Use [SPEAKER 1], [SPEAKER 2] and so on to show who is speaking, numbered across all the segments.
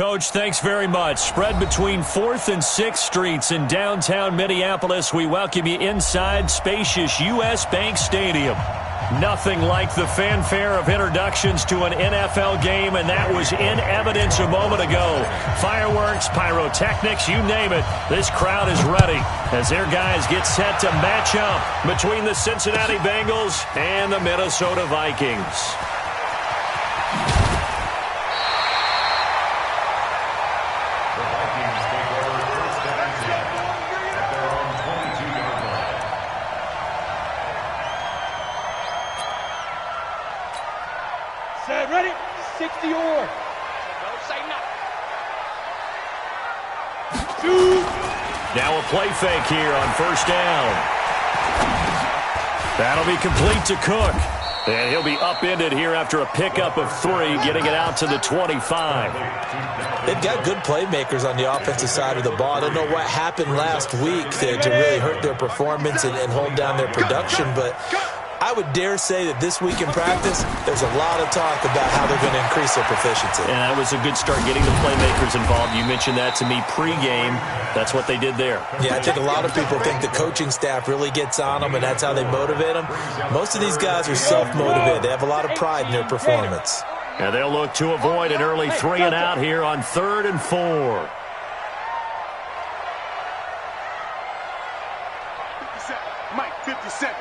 [SPEAKER 1] Coach. Thanks very much. Spread between 4th and 6th Streets in downtown Minneapolis. We welcome you inside spacious U.S. Bank Stadium. Nothing like the fanfare of introductions to an NFL game, and that was in evidence a moment ago. Fireworks, pyrotechnics, you name it. This crowd is ready as their guys get set to match up between the Cincinnati Bengals and the Minnesota Vikings.
[SPEAKER 2] Ready? 60 or. Don't say nothing.
[SPEAKER 1] Now a play fake here on first down. That'll be complete to Cook. And he'll be upended here after a pickup of 3, getting it out to the 25.
[SPEAKER 3] They've got good playmakers on the offensive side of the ball. I don't know what happened last week to really hurt their performance and hold down their production, but I would dare say that this week in practice, there's a lot of talk about how they're going to increase their proficiency.
[SPEAKER 1] And that was a good start getting the playmakers involved. You mentioned that to me pregame. That's what they did there. Yeah,
[SPEAKER 3] I think a lot of people think the coaching staff really gets on them, and that's how they motivate them. Most of these guys are self-motivated. They have a lot of pride in their performance.
[SPEAKER 1] And they'll look to avoid an early 3 and out here on 3rd and 4.
[SPEAKER 2] 57. Mike, 57.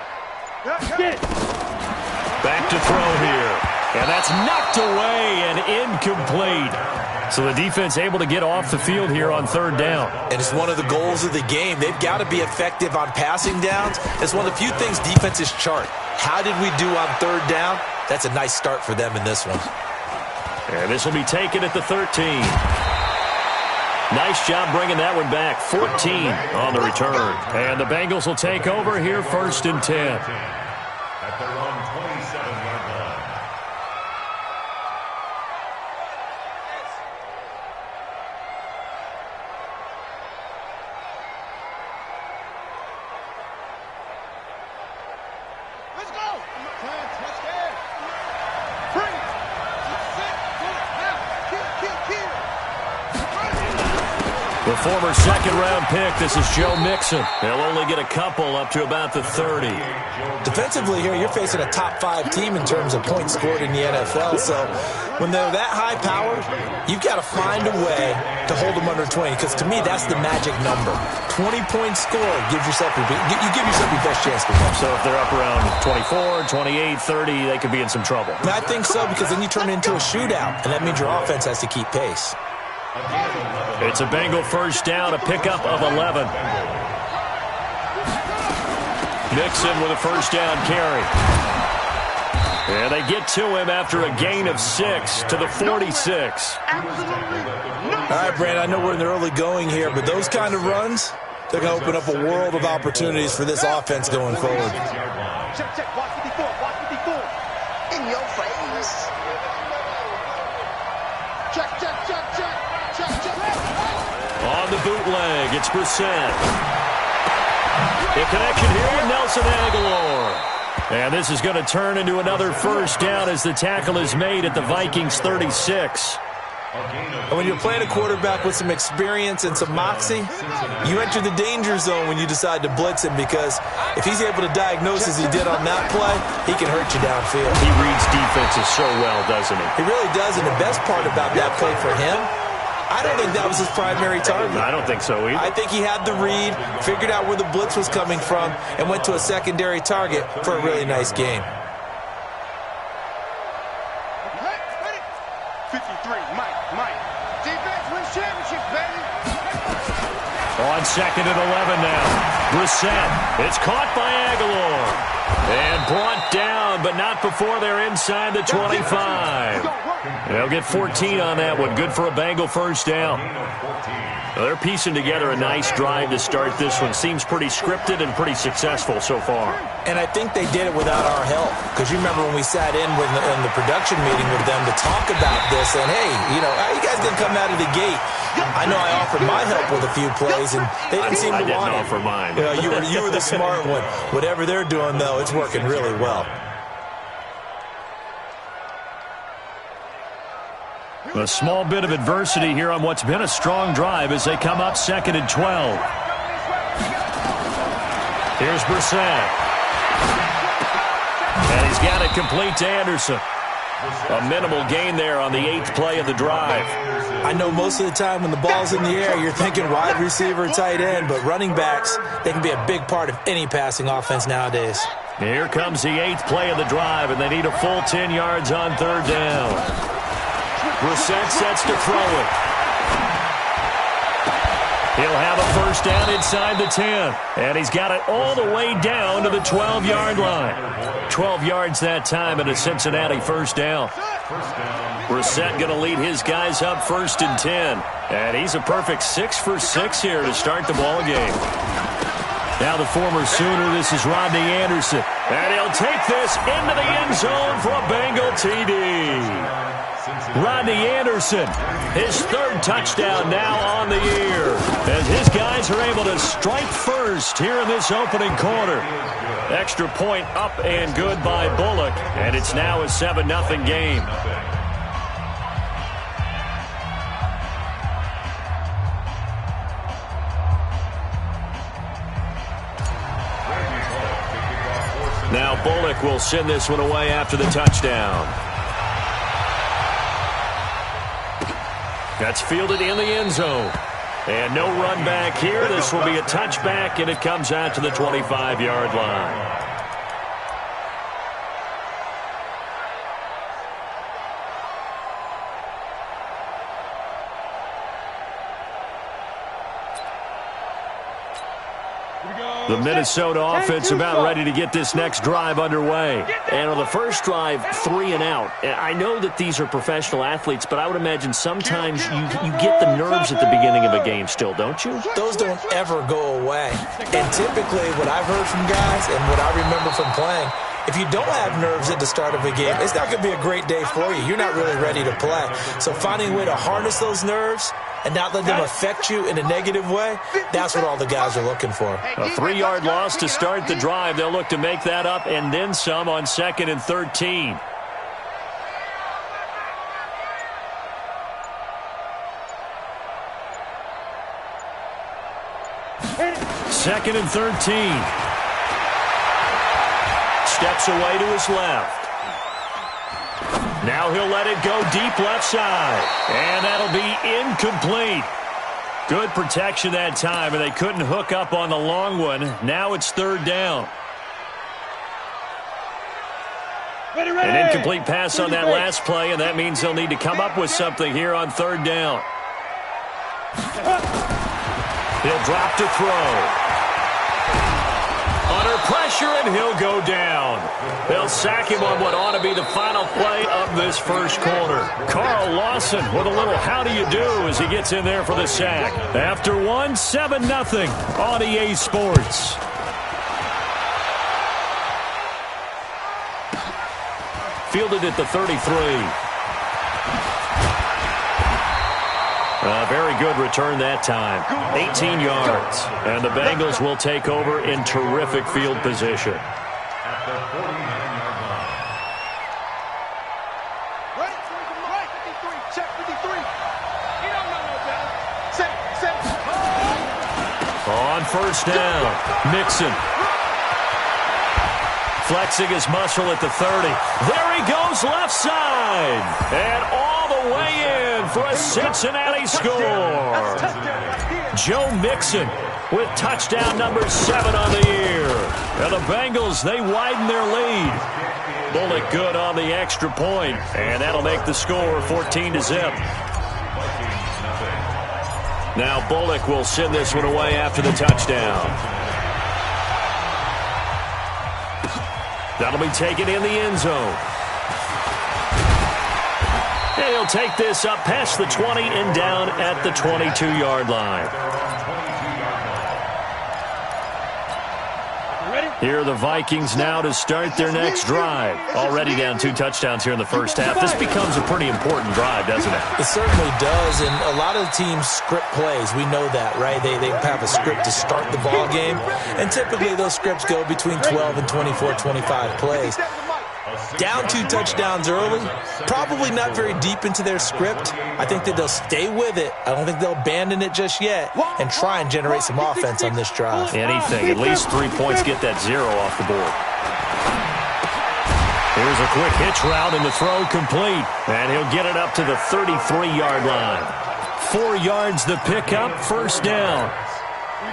[SPEAKER 1] Back to throw here. And that's knocked away and incomplete. So the defense able to get off the field here on 3rd down.
[SPEAKER 3] And it's one of the goals of the game. They've got to be effective on passing downs. It's one of the few things defenses chart. How did we do on 3rd down? That's a nice start for them in this one.
[SPEAKER 1] And this will be taken at the 13. Nice job bringing that one back. 14 on the return. And the Bengals will take over here 1st and 10.
[SPEAKER 4] At their own 27-yard line.
[SPEAKER 2] Let's go. Let's go. Bring it. Sit. Now. Kill.
[SPEAKER 1] The former second-round pick, this is Joe Mixon. They'll only get a couple up to about the 30.
[SPEAKER 3] Defensively here, you're facing a top-5 team in terms of points scored in the NFL. So when they're that high-powered, you've got to find a way to hold them under 20. Because to me, that's the magic number. 20 points scored gives yourself your best chance to win.
[SPEAKER 1] So if they're up around 24, 28, 30, they could be in some trouble.
[SPEAKER 3] I think so, because then you turn it into a shootout, and that means your offense has to keep pace.
[SPEAKER 1] It's a Bengal first down, a pickup of 11. Nixon with a first down carry. And they get to him after a gain of 6 to the 46.
[SPEAKER 3] All right, Brandon, I know we're in the early going here, but those kind of runs, they're going to open up a world of opportunities for this offense going forward.
[SPEAKER 2] Check. Watch 54. In your face. Check.
[SPEAKER 1] On the bootleg, it's Brissett. The connection here with Nelson Aguilar. And this is going to turn into another first down as the tackle is made at the Vikings 36.
[SPEAKER 3] And when you're playing a quarterback with some experience and some moxie, you enter the danger zone when you decide to blitz him, because if he's able to diagnose as he did on that play, he can hurt you downfield.
[SPEAKER 1] He reads defenses so well, doesn't he?
[SPEAKER 3] He really does, and the best part about that play for him, I don't think that was his primary target.
[SPEAKER 1] I don't think so either.
[SPEAKER 3] I think he had the read, figured out where the blitz was coming from, and went to a secondary target for a really nice game.
[SPEAKER 2] 53. Mike. Defense wins championships, baby.
[SPEAKER 1] On 2nd and 11 now. Brissett. It's caught by Aguilar. And brought down, but not before they're inside the 25. They'll get 14 on that one. Good for a Bengal first down. Well, they're piecing together a nice drive to start this one. Seems pretty scripted and pretty successful so far.
[SPEAKER 3] And I think they did it without our help. Because you remember when we sat in the production meeting with them to talk about this, and hey, how you guys didn't come out of the gate? I know I offered my help with a few plays, and they didn't seem to want it.
[SPEAKER 1] I didn't offer mine.
[SPEAKER 3] You were the smart one. Whatever they're doing, though, it's working really well.
[SPEAKER 1] A small bit of adversity here on what's been a strong drive as they come up 2nd and 12. Here's Brissett. And he's got it complete to Anderson. A minimal gain there on the 8th play of the drive.
[SPEAKER 3] I know most of the time when the ball's in the air, you're thinking wide receiver, tight end, but running backs, they can be a big part of any passing offense nowadays.
[SPEAKER 1] Here comes the 8th play of the drive, and they need a full 10 yards on 3rd down. Brissett sets to throw it. He'll have a first down inside the 10. And he's got it all the way down to the 12-yard line. 12 yards that time and a Cincinnati first down. Brissett going to lead his guys up 1st and 10. And he's a perfect 6 for 6 here to start the ball game. Now the former Sooner, this is Rodney Anderson. And he'll take this into the end zone for a Bengal TD. Rodney Anderson, his 3rd touchdown now on the year, as his guys are able to strike first here in this opening quarter. Extra point up and good by Bullock, and it's now a 7-0 game. Now Bullock will send this one away after the touchdown. That's fielded in the end zone. And no run back here. This will be a touchback, and it comes out to the 25-yard line. The Minnesota offense about ready to get this next drive underway.
[SPEAKER 5] And on the first drive, 3 and out. I know that these are professional athletes, but I would imagine sometimes you get the nerves at the beginning of a game still, don't you?
[SPEAKER 3] Those don't ever go away. And typically what I've heard from guys and what I remember from playing, if you don't have nerves at the start of a game, it's not going to be a great day for you. You're not really ready to play. So finding a way to harness those nerves and not let them affect you in a negative way, that's what all the guys are looking for.
[SPEAKER 1] A 3-yard loss to start the drive. They'll look to make that up and then some on 2nd and 13. Second and 13. Steps away to his left. Now he'll let it go deep left side. And that'll be incomplete. Good protection that time, and they couldn't hook up on the long one. Now it's 3rd down. An incomplete pass on that last play, and that means they'll need to come up with something here on 3rd down. He'll drop to throw. Under pressure, and he'll go down. They'll sack him on what ought to be the final play of this first quarter. Carl Lawson with a little how do you do as he gets in there for the sack. After 7-0 on EA Sports. Fielded at the 33. A very good return that time. 18 yards. And the Bengals will take over in terrific field position.
[SPEAKER 4] At the 49-yard line.
[SPEAKER 2] Right, 53, check 53. He don't know no better. Set.
[SPEAKER 1] On first down, Mixon. Flexing his muscle at the 30. There he goes left side. And all the way in for a Cincinnati score. Joe Mixon with touchdown number 7 on the year. And the Bengals, they widen their lead. Bullock good on the extra point, and that'll make the score 14-0. Now Bullock will send this one away after the touchdown. That'll be taken in the end zone. And he'll take this up past the 20 and down at the 22-yard line. Here are the Vikings now to start their next drive. Already down 2 touchdowns here in the first half. This becomes a pretty important drive, doesn't it?
[SPEAKER 3] It certainly does, and a lot of the teams script plays. We know that, right? They have a script to start the ball game, and typically those scripts go between 12 and 24, 25 plays. Down 2 touchdowns early, probably not very deep into their script. I think that they'll stay with it. I don't think they'll abandon it just yet and try and generate some offense on this drive.
[SPEAKER 1] Anything, at least 3 points, get that 0 off the board. Here's a quick hitch route and the throw complete. And he'll get it up to the 33-yard line. 4 yards the pickup, first down.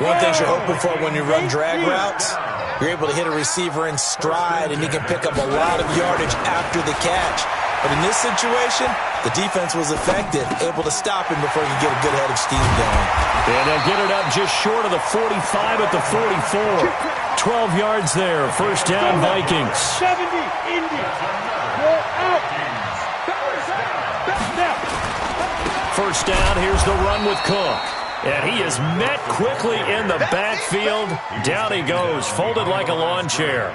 [SPEAKER 3] One of the things you're hoping for when you run drag routes, you're able to hit a receiver in stride and he can pick up a lot of yardage after the catch. But in this situation, the defense was effective, able to stop him before he could get a good head of steam going.
[SPEAKER 1] And they'll get it up just short of the 45 at the 44. 12 yards there, first down Vikings.
[SPEAKER 2] 70, Indy. Roll out.
[SPEAKER 1] First down, here's the run with Cook. And he is met quickly in the backfield. Down he goes, folded like a lawn chair.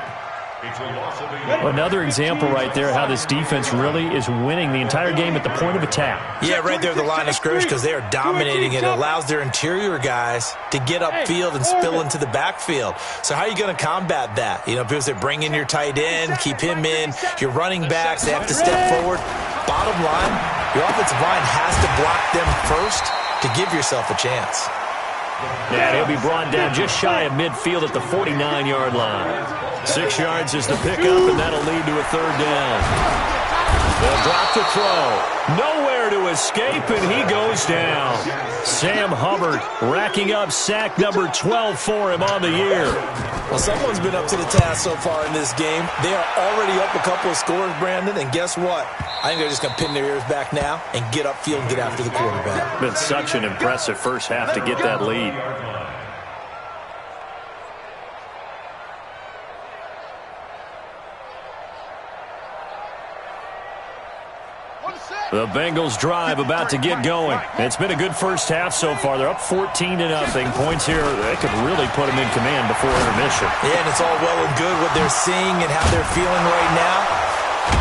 [SPEAKER 1] Another example right there how this defense really is winning the entire game at the point of attack.
[SPEAKER 3] Yeah, right there at the line of scrimmage because they are dominating it. It allows their interior guys to get upfield and spill into the backfield. So how are you going to combat that? You know, people say bring in your tight end, keep him in. Your running backs, they have to step forward. Bottom line, your offensive line has to block them first to give yourself a chance.
[SPEAKER 1] And he'll be brought down just shy of midfield at the 49-yard line. 6 yards is the pickup, and that'll lead to a third down. They'll drop the throw. Nowhere to escape, and he goes down. Sam Hubbard racking up sack number 12 for him on the year.
[SPEAKER 3] Well, someone's been up to the task so far in this game. They are already up a couple of scores, Brandon, and guess what? I think they're just going to pin their ears back now and get upfield and get after the quarterback.
[SPEAKER 1] Been such an impressive first half to get that lead. The Bengals drive about to get going. It's been a good first half so far. They're up 14-0. Points here, they could really put them in command before intermission.
[SPEAKER 3] Yeah, and it's all well and good what they're seeing and how they're feeling right now.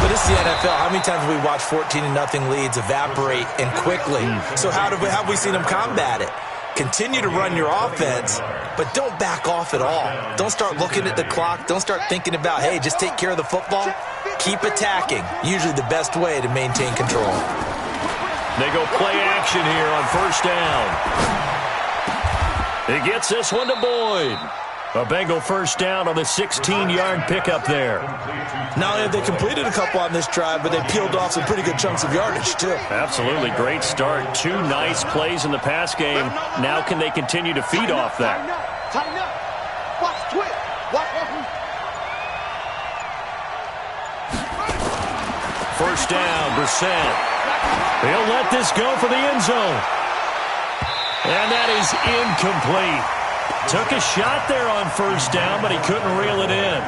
[SPEAKER 3] But it's the NFL. How many times have we watched 14-0 leads evaporate and quickly? So how have we seen them combat it? Continue to run your offense, but don't back off at all. Don't start looking at the clock. Don't start thinking about, hey, just take care of the football. Keep attacking. Usually the best way to maintain control.
[SPEAKER 1] They go play action here on first down. He gets this one to Boyd. A Bengal first down on the 16-yard pickup there.
[SPEAKER 3] Not only have they completed a couple on this drive, but they peeled off some pretty good chunks of yardage, too.
[SPEAKER 1] Absolutely. Great start. 2 nice plays in the pass game. Now can they continue to feed off that?
[SPEAKER 2] Tighten up. Watch twist. Watch.
[SPEAKER 1] First down, Brissett. He'll let this go for the end zone. And that is incomplete. Took a shot there on first down, but he couldn't reel it in.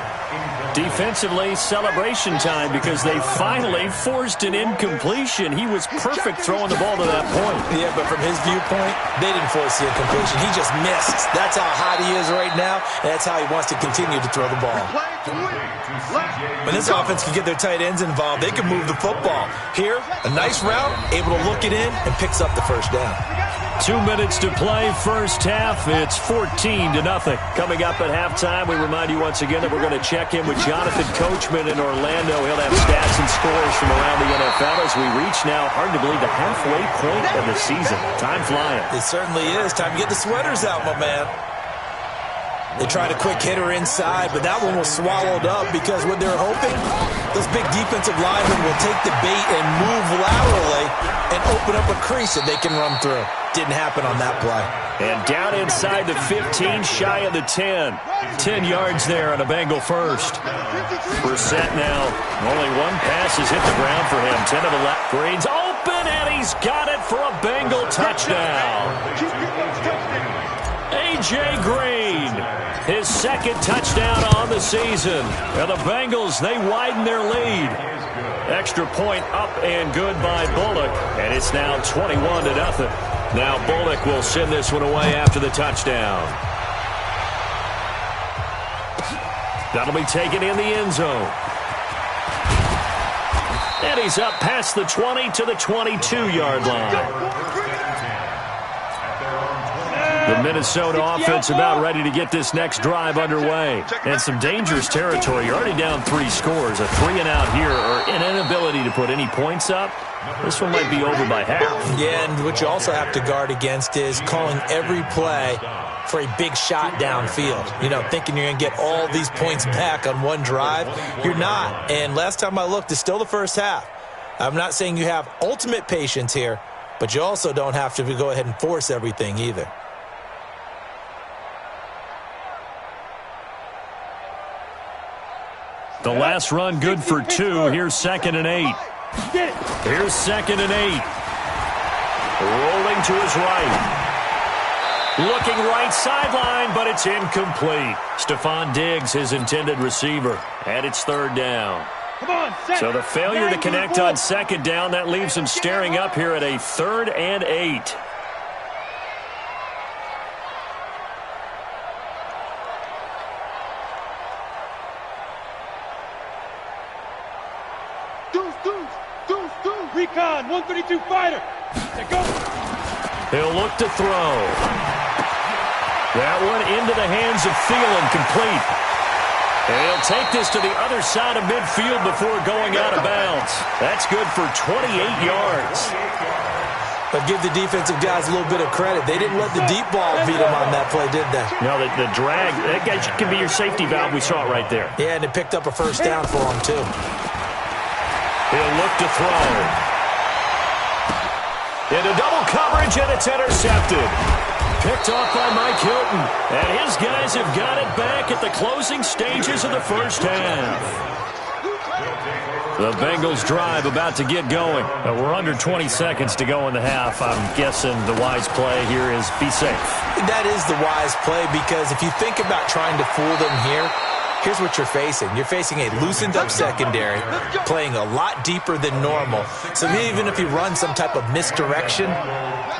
[SPEAKER 1] Defensively, celebration time because they finally forced an incompletion. He was perfect throwing the ball to that point.
[SPEAKER 3] Yeah, but from his viewpoint, they didn't force the incompletion. He just missed. That's how hot he is right now, and that's how he wants to continue to throw the ball. When this offense can get their tight ends involved, they can move the football. Here, a nice route, able to look it in, and picks up the first down.
[SPEAKER 1] 2 minutes to play first half. It's 14-0. Coming up at halftime, we remind you once again that we're going to check in with Jonathan Coachman in Orlando. He'll have stats and scores from around the NFL as we reach now, hard to believe, the halfway point of the season. Time flying.
[SPEAKER 3] It certainly is. Time to get the sweaters out, my man. They tried a quick hitter inside, but that one was swallowed up because what they're hoping, those big defensive linemen will take the bait and move laterally and open up a crease that they can run through. Didn't happen on that play.
[SPEAKER 1] And down inside the 15, shy of the 10. 10 yards there on a Bengal first. Brissett now. Only one pass has hit the ground for him. 10 of the left. Green's open, and he's got it for a Bengal touchdown. A.J. Green, his second touchdown on the season. And the Bengals, they widen their lead. Extra point up and good by Bullock. And it's now 21-0. Now Bullock will send this one away after the touchdown. That'll be taken in the end zone. And he's up past the 20 to the 22-yard line. The Minnesota offense about ready to get this next drive underway. And some dangerous territory. You're already down 3 scores. A 3-and-out here or an inability to put any points up. This one might be over by half.
[SPEAKER 3] Yeah, and what you also have to guard against is calling every play for a big shot downfield. You know, thinking you're going to get all these points back on one drive. You're not. And last time I looked, it's still the first half. I'm not saying you have ultimate patience here, but you also don't have to go ahead and force everything either.
[SPEAKER 1] The last run good for 2. Here's 2nd and 8. Here's 2nd and 8. Rolling to his right. Looking right sideline, but it's incomplete. Stephon Diggs, his intended receiver. And it's 3rd down. So the failure to connect on 2nd down, that leaves him staring up here at a 3rd and 8.
[SPEAKER 2] Recon, 132 fighter.
[SPEAKER 1] He'll look to throw. That one into the hands of Thielen, complete. And he'll take this to the other side of midfield before going out of bounds. That's good for 28 yards.
[SPEAKER 3] But give the defensive guys a little bit of credit. They didn't let the deep ball beat them on that play, did they?
[SPEAKER 1] No, the drag, that guy can be your safety valve. We saw it right there.
[SPEAKER 3] Yeah, and it picked up a 1st down for him, too.
[SPEAKER 1] He'll look to throw. Into double coverage, and it's intercepted. Picked off by Mike Hilton. And his guys have got it back at the closing stages of the first half. The Bengals drive about to get going. We're under 20 seconds to go in the half. I'm guessing the wise play here is be safe.
[SPEAKER 3] That is the wise play, because if you think about trying to fool them here, here's what you're facing. You're facing a loosened-up secondary, playing a lot deeper than normal. So even if you run some type of misdirection,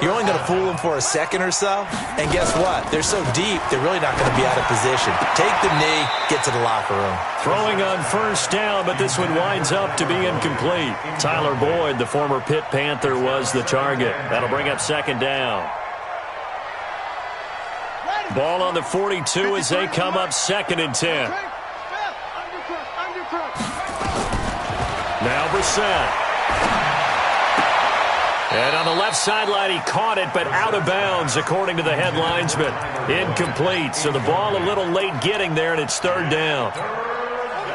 [SPEAKER 3] you're only going to fool them for a second or so. And guess what? They're so deep, they're really not going to be out of position. Take the knee, get to the locker room.
[SPEAKER 1] Throwing on 1st down, but this one winds up to be incomplete. Tyler Boyd, the former Pitt Panther, was the target. That'll bring up 2nd down. Ball on the 42 as they come up 2nd and 10. Now Brissett. And on the left sideline, he caught it, but out of bounds, according to the head linesman. Incomplete. So the ball a little late getting there, and it's 3rd down.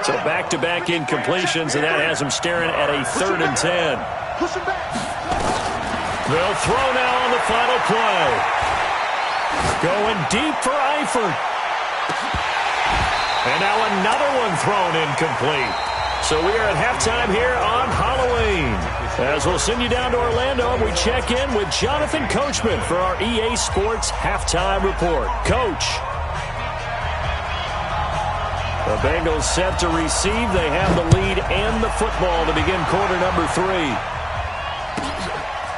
[SPEAKER 1] So back-to-back incompletions, and that has him staring at a 3rd and 10. They'll throw now on the final play. Going deep for Eifert. And now another one thrown incomplete. So we are at halftime here on Halloween. As we'll send you down to Orlando, and we check in with Jonathan Coachman for our EA Sports Halftime Report. Coach. The Bengals set to receive. They have the lead and the football to begin quarter number 3.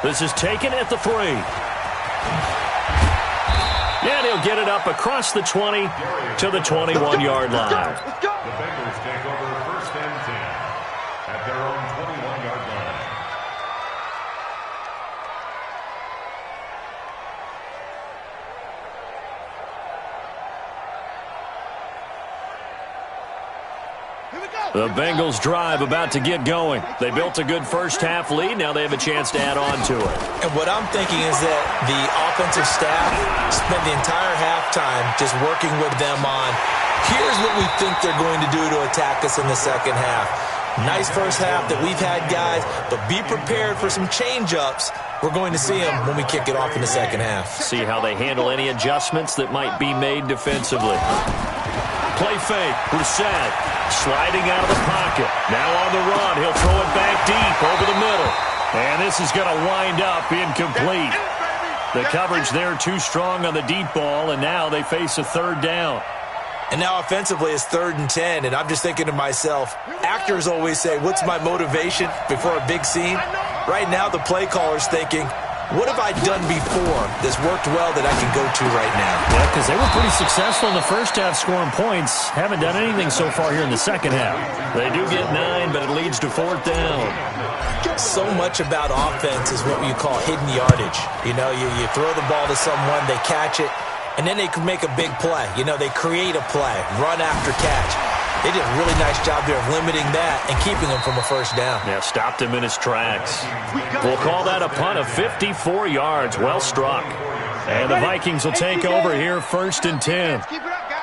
[SPEAKER 1] This is taken at the 3. And he'll get it up across the 20 to the 21-yard line.
[SPEAKER 4] The Bengals take over 1st and 10 at their own 21-yard line.
[SPEAKER 1] The Bengals drive about to get going. They built a good first half lead. Now they have a chance to add on to it.
[SPEAKER 3] And what I'm thinking is that the offensive staff spent the entire halftime just working with them on, here's what we think they're going to do to attack us in the second half. Nice first half that we've had, guys, but be prepared for some change-ups. We're going to see them when we kick it off in the second half.
[SPEAKER 1] See how they handle any adjustments that might be made defensively. Play fake. Brissett sliding out of the pocket. Now on the run. He'll throw it back deep over the middle. And this is going to wind up incomplete. The coverage there too strong on the deep ball, and now they face a 3rd down.
[SPEAKER 3] And now offensively it's 3rd and 10, and I'm just thinking to myself, actors always say, what's my motivation before a big scene? Right now the play caller's thinking, what have I done before that's worked well that I can go to right now?
[SPEAKER 1] Yeah, because they were pretty successful in the first half scoring points. Haven't done anything so far here in the second half. They do get 9, but it leads to 4th down.
[SPEAKER 3] So much about offense is what you call hidden yardage. You know, you throw the ball to someone, they catch it, and then they can make a big play. You know, they create a play, run after catch. They did a really nice job there of limiting that and keeping him from a first down.
[SPEAKER 1] Yeah, stopped him in his tracks. We'll call that a punt of 54 yards. Well struck. And the Vikings will take over here, 1st and 10.
[SPEAKER 2] Keep it up, guys.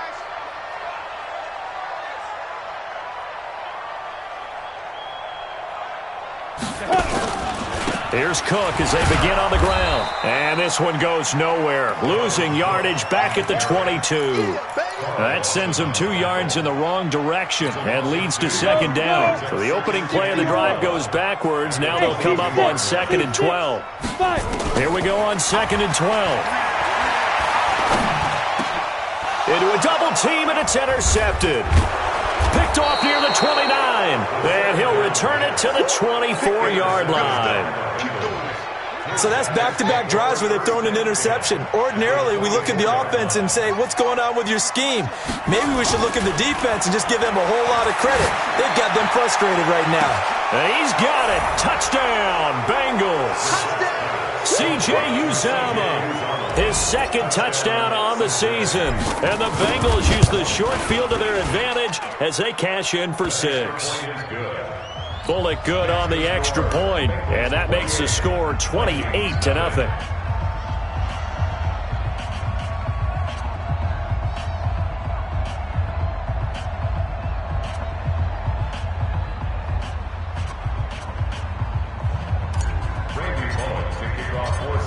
[SPEAKER 1] Here's Cook as they begin on the ground. And this one goes nowhere. Losing yardage back at the 22. That sends them 2 yards in the wrong direction and leads to 2nd down. So the opening play of the drive goes backwards. Now they'll come up on 2nd and 12. Here we go on 2nd and 12. Into a double team, and it's intercepted. Picked off near the 29. And he'll return it to the 24-yard line.
[SPEAKER 3] So that's back-to-back drives where they've thrown an interception. Ordinarily, we look at the offense and say, what's going on with your scheme? Maybe we should look at the defense and just give them a whole lot of credit. They've got them frustrated right now.
[SPEAKER 1] And he's got it. Touchdown, Bengals. C.J. Uzomah, his 2nd touchdown on the season. And the Bengals use the short field to their advantage as they cash in for 6. Bullock good on the extra point, and that makes the score 28-0.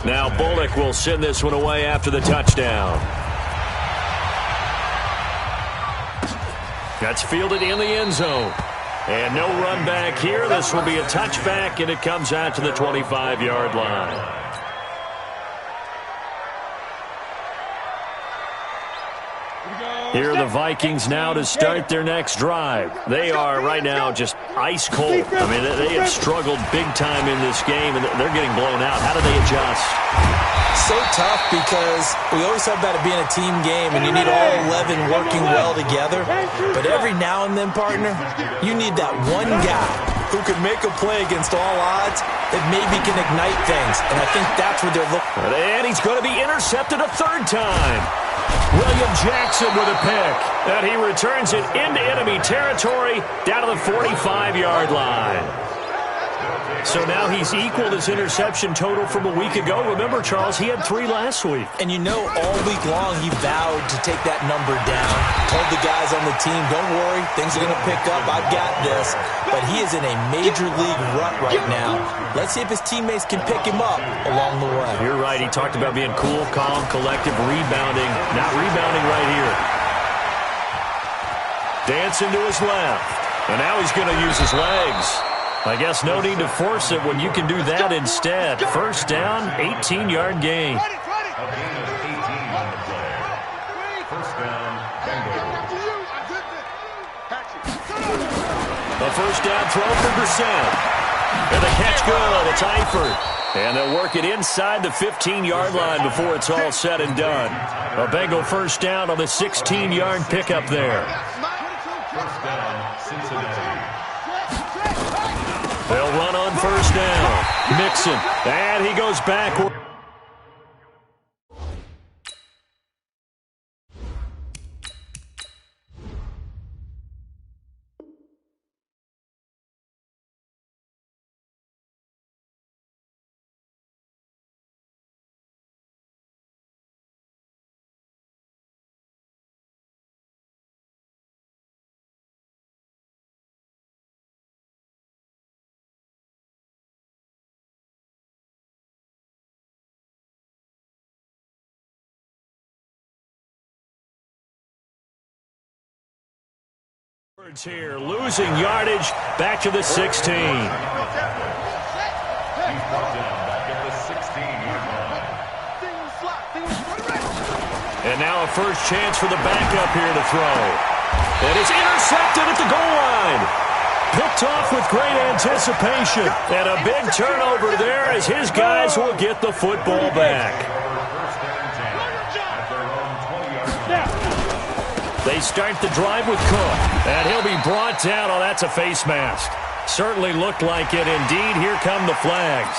[SPEAKER 1] Now Bullock will send this one away after the touchdown. That's fielded in the end zone. And no run back here. This will be a touchback, and it comes out to the 25-yard line. Here are the Vikings now to start their next drive. They are right now just ice cold. I mean, they have struggled big time in this game, and they're getting blown out. How do they adjust?
[SPEAKER 3] So tough because we always talk about it being a team game and you need all 11 working well together. But every now and then, partner, you need that one guy who could make a play against all odds that maybe can ignite things. And I think that's what they're looking for.
[SPEAKER 1] And he's going to be intercepted a 3rd time. William Jackson with a pick. And he returns it into enemy territory down to the 45-yard line. So now he's equaled his interception total from a week ago. Remember, Charles, he had 3 last week.
[SPEAKER 3] And you know, all week long he vowed to take that number down. Told the guys on the team, don't worry, things are going to pick up. I've got this. But he is in a major league rut right now. Let's see if his teammates can pick him up along the way.
[SPEAKER 1] You're right. He talked about being cool, calm, collective, rebounding. Not rebounding right here. Dancing to his left. And now he's going to use his legs. I guess no need to force it when you can do that instead. 1st down, 18-yard gain.
[SPEAKER 4] A gain of 18 on the play. 1st down, Bengals.
[SPEAKER 1] A 1st down throw for Brissett. And the catch good. It's Eifert. And they'll work it inside the 15-yard line before it's all said and done. A Bengal 1st down on the 16-yard pickup there.
[SPEAKER 4] 1st down, Cincinnati.
[SPEAKER 1] They'll run on 1st down. Mixon. And he goes backward. Here, losing yardage back to the 16.
[SPEAKER 4] He's brought down back at the 16-yard line.
[SPEAKER 1] And now a first chance for the backup here to throw. And it's intercepted at the goal line. Picked off with great anticipation. And a big turnover there as his guys will get the football back. They start the drive with Cook. And he'll be brought down. Oh, that's a face mask. Certainly looked like it. Indeed, here come the flags.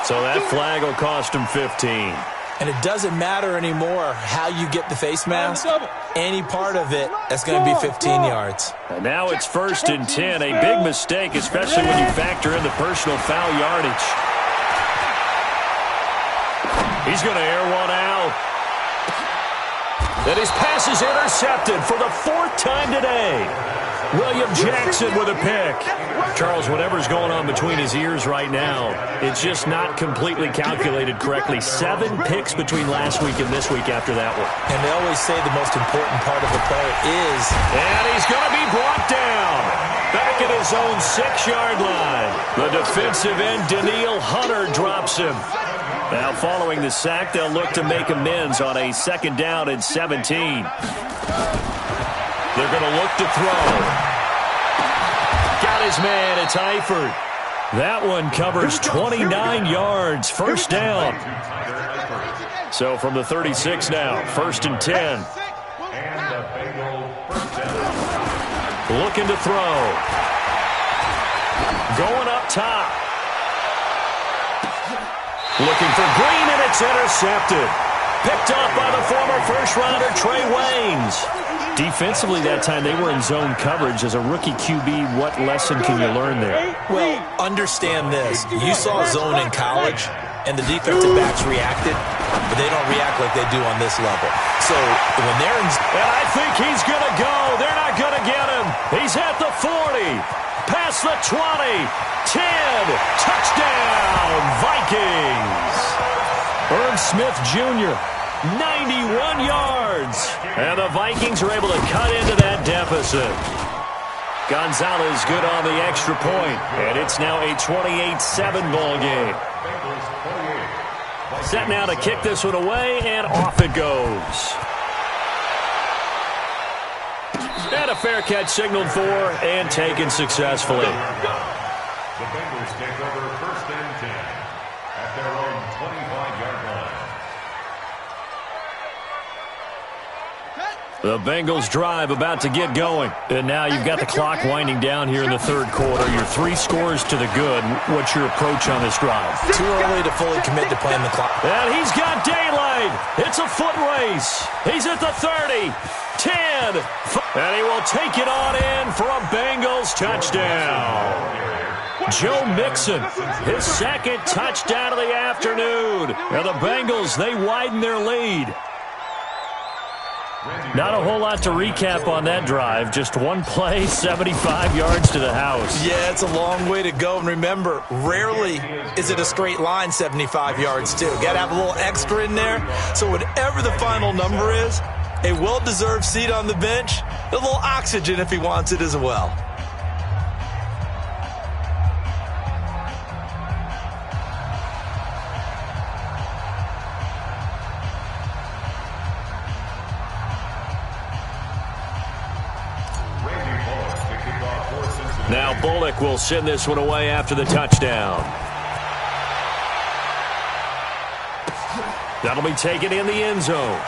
[SPEAKER 1] So that flag will cost him 15.
[SPEAKER 3] And it doesn't matter anymore how you get the face mask. Any part of it, that's going to be 15 yards.
[SPEAKER 1] And now it's 1st and 10. A big mistake, especially when you factor in the personal foul yardage. He's going to air one out. And his pass is intercepted for the 4th time today. William Jackson with a pick. Charles, whatever's going on between his ears right now, it's just not completely calculated correctly. 7 picks between last week and this week after that one.
[SPEAKER 3] And they always say the most important part of the play is...
[SPEAKER 1] And he's going to be brought down. Back at his own 6-yard line. The defensive end, Daniil Hunter, drops him. Now following the sack, they'll look to make amends on a 2nd down and 17. They're going to look to throw. Got his man. It's Eifert. That one covers 29 yards. 1st down. So from the 36 now, 1st and 10. Looking to throw. Going up top. Looking for Green, and it's intercepted. Picked up by the former first-rounder Trey Waynes. Defensively that time, they were in zone coverage. As a rookie QB, what lesson can you learn there?
[SPEAKER 3] Well, understand this. You saw zone in college, and the defensive backs reacted, but they don't react like they do on this level. So when they're in...
[SPEAKER 1] And I think he's going to go. They're not going to get him. He's at the 40. Past the 20. 10. Touchdown, Vikings. Irv Smith Jr., 91 yards. And the Vikings are able to cut into that deficit. Gonzalez good on the extra point. And it's now a 28-7 ball game. Set now to kick this one away, and off it goes. And a fair catch signaled for and taken successfully.
[SPEAKER 4] The Bengals take over 1st and 10 at their own 25-yard line.
[SPEAKER 1] The Bengals drive about to get going. And now you've got the clock winding down here in the 3rd quarter. Your 3 scores to the good. What's your approach on this drive?
[SPEAKER 3] Too early to fully commit to playing the clock.
[SPEAKER 1] And he's got daylight. It's a foot race. He's at the 30. 10. And he will take it on in for a Bengals touchdown. Joe Mixon, his 2nd touchdown of the afternoon. And the Bengals, they widen their lead. Not a whole lot to recap on that drive. Just one play, 75 yards to the house.
[SPEAKER 3] Yeah, it's a long way to go. And remember, rarely is it a straight line 75 yards, too. Got to have a little extra in there. So whatever the final number is, a well-deserved seat on the bench, a little oxygen if he wants it as well.
[SPEAKER 1] Now Bullock will send this one away after the touchdown. That'll be taken in the end zone.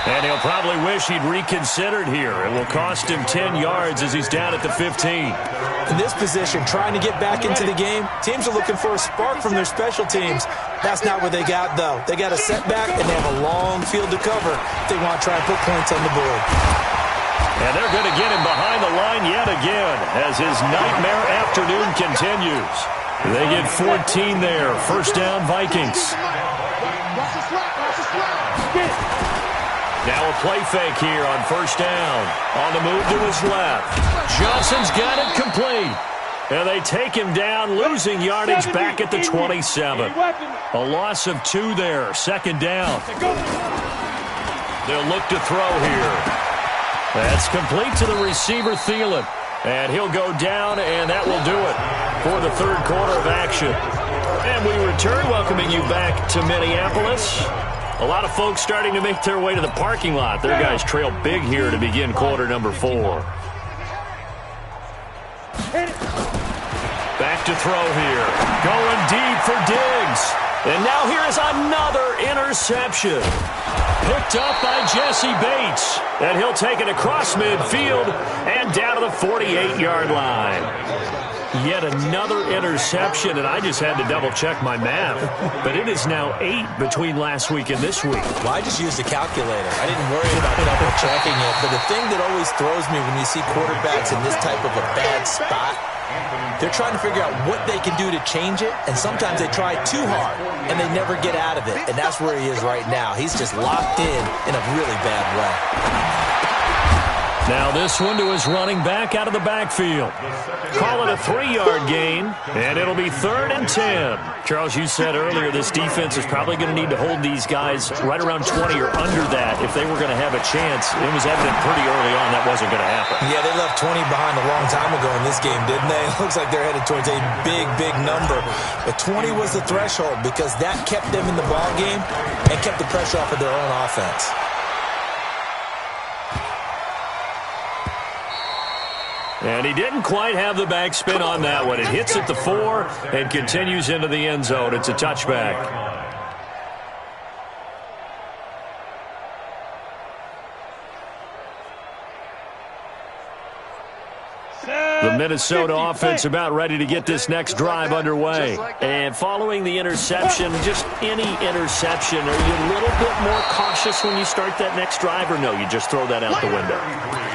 [SPEAKER 1] And he'll probably wish he'd reconsidered here. It will cost him 10 yards as he's down at the 15.
[SPEAKER 3] In this position, trying to get back into the game, teams are looking for a spark from their special teams. That's not what they got, though. They got a setback, and they have a long field to cover if they want to try and put points on the board.
[SPEAKER 1] And they're going to get him behind the line yet again as his nightmare afternoon continues. They get 14 there. 1st down, Vikings. Now a play fake here on 1st down. On the move to his left. Johnson's got it complete. And they take him down, losing yardage back at the 27. A loss of 2 there. 2nd down. They'll look to throw here. That's complete to the receiver, Thielen. And he'll go down, and that will do it for the 3rd quarter of action. And we return, welcoming you back to Minneapolis. A lot of folks starting to make their way to the parking lot. Their guys trail big here to begin quarter number 4. Back to throw here. Going deep for Diggs. And now here is another interception. Picked up by Jesse Bates. And he'll take it across midfield and down to the 48-yard line. Yet another interception, and I just had to double-check my math. But it is now 8 between last week and this week.
[SPEAKER 3] Well, I just used a calculator. I didn't worry about double-checking it. But the thing that always throws me when you see quarterbacks in this type of a bad spot, they're trying to figure out what they can do to change it, and sometimes they try too hard, and they never get out of it. And that's where he is right now. He's just locked in a really bad way.
[SPEAKER 1] Now this one to his running back out of the backfield. Call it a 3-yard gain, and it'll be 3rd and 10. Charles, you said earlier this defense is probably going to need to hold these guys right around 20 or under that if they were going to have a chance. It was evident pretty early on that wasn't going to happen.
[SPEAKER 3] Yeah, they left 20 behind a long time ago in this game, didn't they? It looks like they're headed towards a big, big number. But 20 was the threshold because that kept them in the ball game and kept the pressure off of their own offense.
[SPEAKER 1] And he didn't quite have the backspin on that one. It hits at the 4 and continues into the end zone. It's a touchback. The Minnesota offense about ready to get this next drive underway.
[SPEAKER 5] And following the interception, just any interception, are you a little bit more cautious when you start that next drive, or no, you just throw that out the window?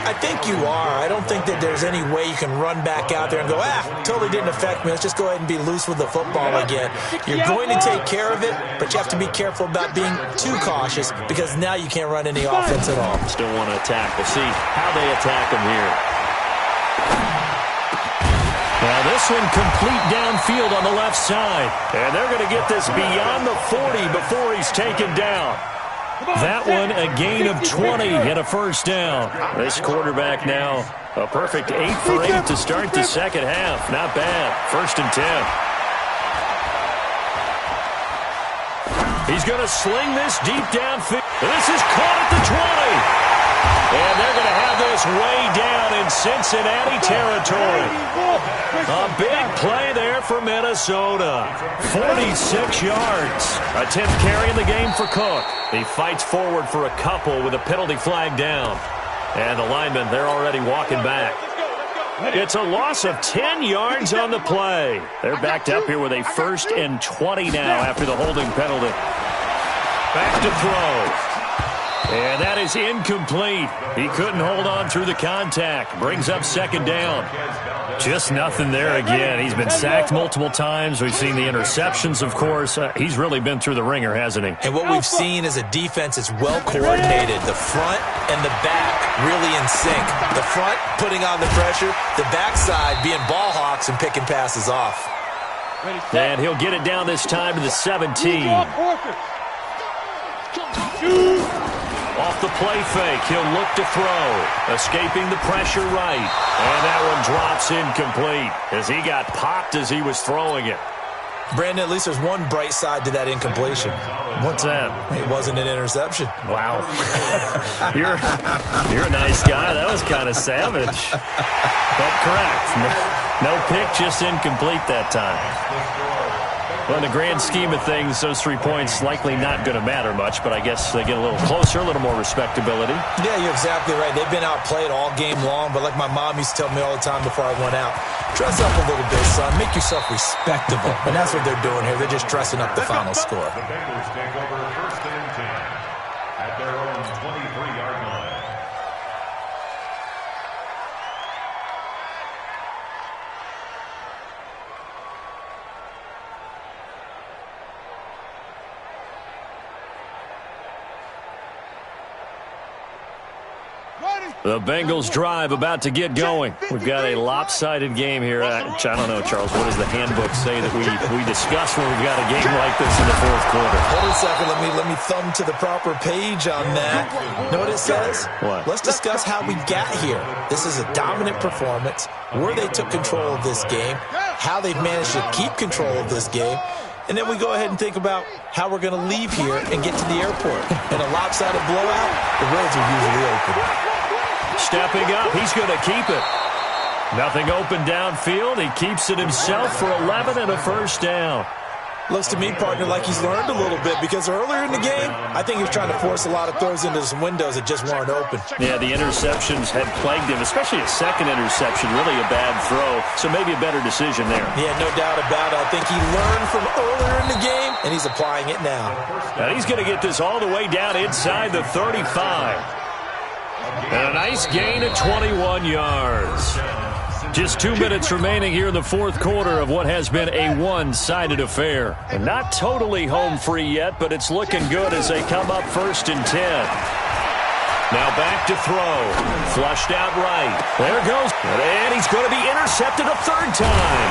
[SPEAKER 3] I think you are. I don't think that there's any way you can run back out there and go, totally didn't affect me. Let's just go ahead and be loose with the football again. You're going to take care of it, but you have to be careful about being too cautious because now you can't run any offense at all.
[SPEAKER 5] Still want to attack. We'll see how they attack him here.
[SPEAKER 1] Now this one complete downfield on the left side. And they're going to get this beyond the 40 before he's taken down. That one a gain of 20 and a first down. This quarterback now a perfect 8 for 8 to start the second half. Not bad. 1st and 10. He's going to sling this deep downfield. This is caught at the 20. And they're going to have this way down in Cincinnati territory. A big play there for Minnesota. 46 yards. A 10th carry in the game for Cook. He fights forward for a couple with a penalty flag down. And the linemen, they're already walking back. It's a loss of 10 yards on the play. They're backed up here with a 1st and 20 now after the holding penalty. Back to throw. And that is incomplete. He couldn't hold on through the contact. Brings up 2nd down. Just nothing there again. He's been sacked multiple times. We've seen the interceptions, of course. He's really been through the ringer, hasn't he?
[SPEAKER 3] And what we've seen is a defense that's well coordinated. The front and the back really in sync. The front putting on the pressure. The backside being ball hawks and picking passes off.
[SPEAKER 1] And he'll get it down this time to the 17. Off the play fake, he'll look to throw. Escaping the pressure right. And that one drops incomplete as he got popped as he was throwing it.
[SPEAKER 3] Brandon, at least there's one bright side to that incompletion.
[SPEAKER 1] What's that?
[SPEAKER 3] It wasn't an interception.
[SPEAKER 1] Wow. You're a nice guy. That was kind of savage. But correct. No pick, just incomplete that time. Well, in the grand scheme of things, those 3 points likely not going to matter much, but I guess they get a little closer, a little more respectability.
[SPEAKER 3] Yeah, you're exactly right. They've been outplayed all game long, but like my mom used to tell me all the time before I went out, dress up a little bit, son. Make yourself respectable. And that's what they're doing here. They're just dressing up the final score.
[SPEAKER 4] The Bengals take over 1st and 10 at their own 23-yard line.
[SPEAKER 1] The Bengals drive about to get going. We've got a lopsided game here. I don't know, Charles, what does the handbook say that we discuss when we've got a game like this in the 4th quarter?
[SPEAKER 3] Hold on a second. Let me thumb to the proper page on that. Know what it says?
[SPEAKER 1] What?
[SPEAKER 3] Let's discuss how we got here. This is a dominant performance, where they took control of this game, how they've managed to keep control of this game, and then we go ahead and think about how we're going to leave here and get to the airport. In a lopsided blowout, the roads are usually open.
[SPEAKER 1] Stepping up, he's going to keep it. Nothing open downfield. He keeps it himself for 11 and a first down.
[SPEAKER 3] Looks to me, partner, like he's learned a little bit because earlier in the game, I think he was trying to force a lot of throws into some windows that just weren't open.
[SPEAKER 1] Yeah, the interceptions had plagued him, especially a second interception, really a bad throw. So maybe a better decision there.
[SPEAKER 3] Yeah, no doubt about it. I think he learned from earlier in the game, and he's applying it now.
[SPEAKER 1] Now he's going to get this all the way down inside the 35. And a nice gain of 21 yards. Just 2 minutes remaining here in the fourth quarter of what has been a one-sided affair. And not totally home free yet, but it's looking good as they come up 1st and 10. Now back to throw. Flushed out right. There goes. And he's going to be intercepted a third time.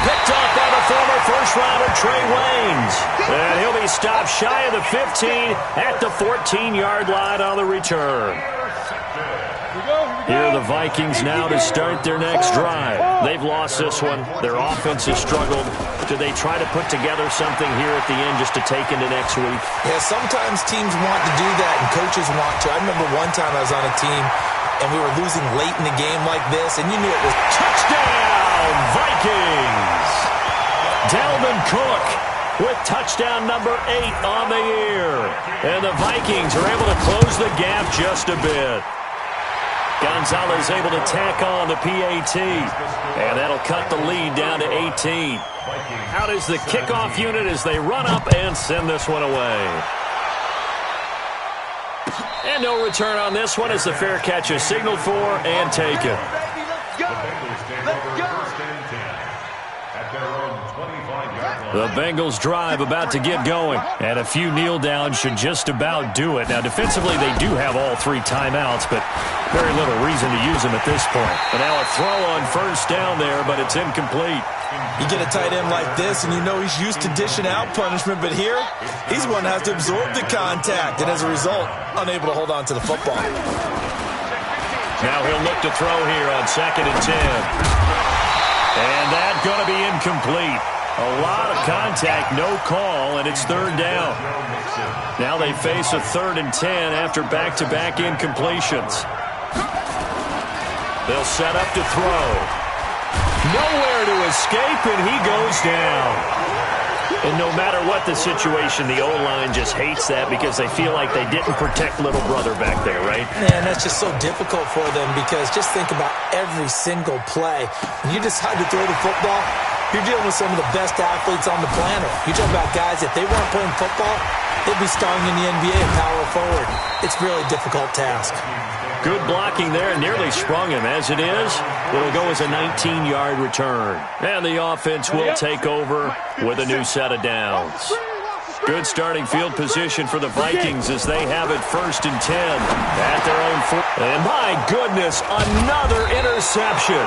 [SPEAKER 1] Picked up by the former first-rounder Trey Waynes. And he'll be stopped shy of the 15 at the 14-yard line on the return. Here are the Vikings now to start their next drive. They've lost this one. Their offense has struggled. Do they try to put together something here at the end just to take into next week?
[SPEAKER 3] Yeah, sometimes teams want to do that and coaches want to. I remember one time I was on a team and we were losing late in the game like this, and you knew it was touchdown Vikings! Dalvin Cook with touchdown number 8 on the year. And the Vikings are able to close the gap just a bit. Gonzalez able to tack on the PAT, and that'll cut the lead down to 18. Out is the kickoff unit as they run up and send this one away. And no return on this one as the fair catch is signaled for and taken. The Bengals drive about to get going, and a few kneel downs should just about do it. Now, defensively, they do have all 3 timeouts, but very little reason to use them at this point. But now a throw on first down there, but it's incomplete. You get a tight end like this, and you know he's used to dishing out punishment, but here, he's one that has to absorb the contact, and as a result, unable to hold on to the football.
[SPEAKER 1] Now he'll look to throw here on 2nd and 10. And that's going to be incomplete. A lot of contact, no call, and it's 3rd down. Now they face a 3rd and 10 after back-to-back incompletions. They'll set up to throw. Nowhere to escape, and he goes down. And no matter what the situation, the O-line just hates that because they feel like they didn't protect little brother back there, right?
[SPEAKER 3] Man, that's just so difficult for them because just think about every single play. When you decide to throw the football, you're dealing with some of the best athletes on the planet. You talk about guys, if they weren't playing football, they'd be starring in the NBA and power forward. It's a really difficult task.
[SPEAKER 1] Good blocking there, nearly sprung him. As it is, it'll go as a 19-yard return. And the offense will take over with a new set of downs. Good starting field position for the Vikings as they have it 1st and 10 at their own 4. And my goodness, another interception.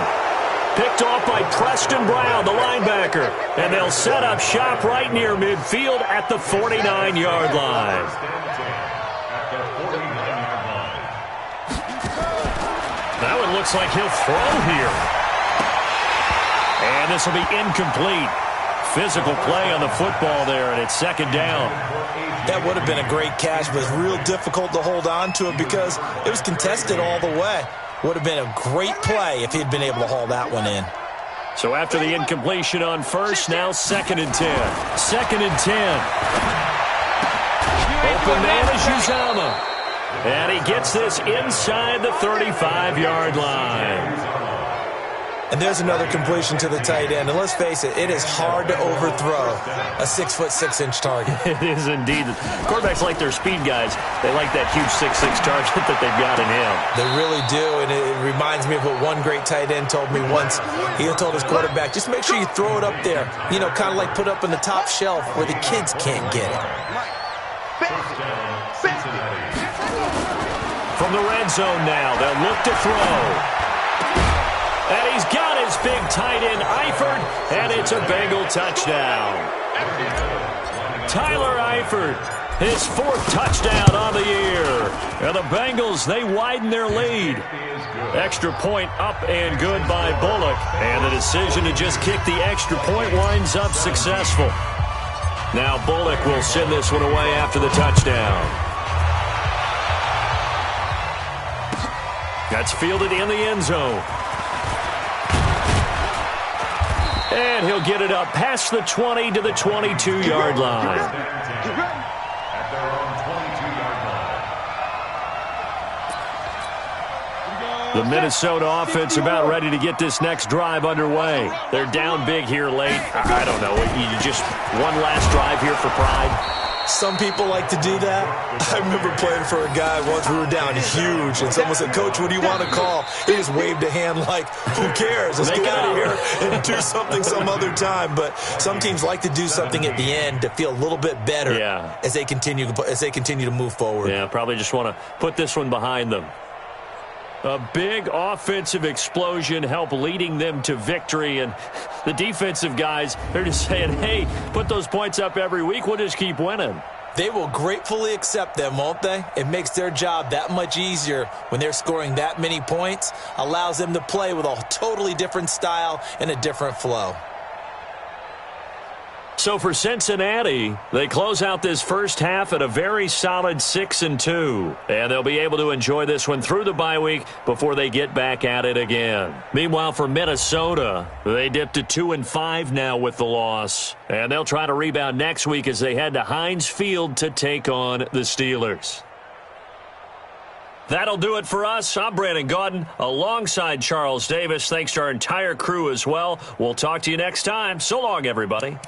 [SPEAKER 1] Picked off by Preston Brown, the linebacker. And they'll set up shop right near midfield at the 49-yard line. Now it looks like he'll throw here. And this will be incomplete. Physical play on the football there, and it's 2nd down.
[SPEAKER 3] That would have been a great catch, but it's real difficult to hold on to it because it was contested all the way. Would have been a great play if he'd been able to haul that one in.
[SPEAKER 1] So after the incompletion on first, now 2nd and 10. 2nd and 10. Open man is Uzomah. And he gets this inside the 35-yard line.
[SPEAKER 3] And there's another completion to the tight end. And let's face it, it is hard to overthrow a 6'6" target.
[SPEAKER 1] It is indeed. Quarterbacks like their speed guys. They like that huge 6'6" target that they've got in him.
[SPEAKER 3] They really do, and it reminds me of what one great tight end told me once. He told his quarterback, just make sure you throw it up there. You know, kind of like put up in the top shelf where the kids can't get it.
[SPEAKER 1] From the red zone now, they'll look to throw. And he's got his big tight end, Eifert, and it's a Bengal touchdown. Tyler Eifert, his 4th touchdown on the year. And the Bengals, they widen their lead. Extra point up and good by Bullock. And the decision to just kick the extra point winds up successful. Now Bullock will send this one away after the touchdown. That's fielded in the end zone. And he'll get it up past the 20 to the 22-yard line.
[SPEAKER 4] At their own 22-yard line.
[SPEAKER 1] The Minnesota offense about ready to get this next drive underway. They're down big here late. I don't know. You just one last drive here for pride.
[SPEAKER 3] Some people like to do that. I remember playing for a guy once. We were down huge, and someone said, "Coach, what do you want to call?" He just waved a hand like, "Who cares? Let's get out of here and do something some other time." But some teams like to do something at the end to feel a little bit better as they continue to move forward.
[SPEAKER 1] Yeah, probably just want to put this one behind them. A big offensive explosion helped leading them to victory, and the defensive guys, they're just saying, hey, put those points up every week, we'll just keep winning.
[SPEAKER 3] They will gratefully accept them, won't they? It makes their job that much easier when they're scoring that many points, allows them to play with a totally different style and a different flow.
[SPEAKER 1] So for Cincinnati, they close out this first half at a very solid 6-2. And they'll be able to enjoy this one through the bye week before they get back at it again. Meanwhile, for Minnesota, they dipped to 2-5 now with the loss. And they'll try to rebound next week as they head to Heinz Field to take on the Steelers. That'll do it for us. I'm Brandon Gaudin alongside Charles Davis. Thanks to our entire crew as well. We'll talk to you next time. So long, everybody.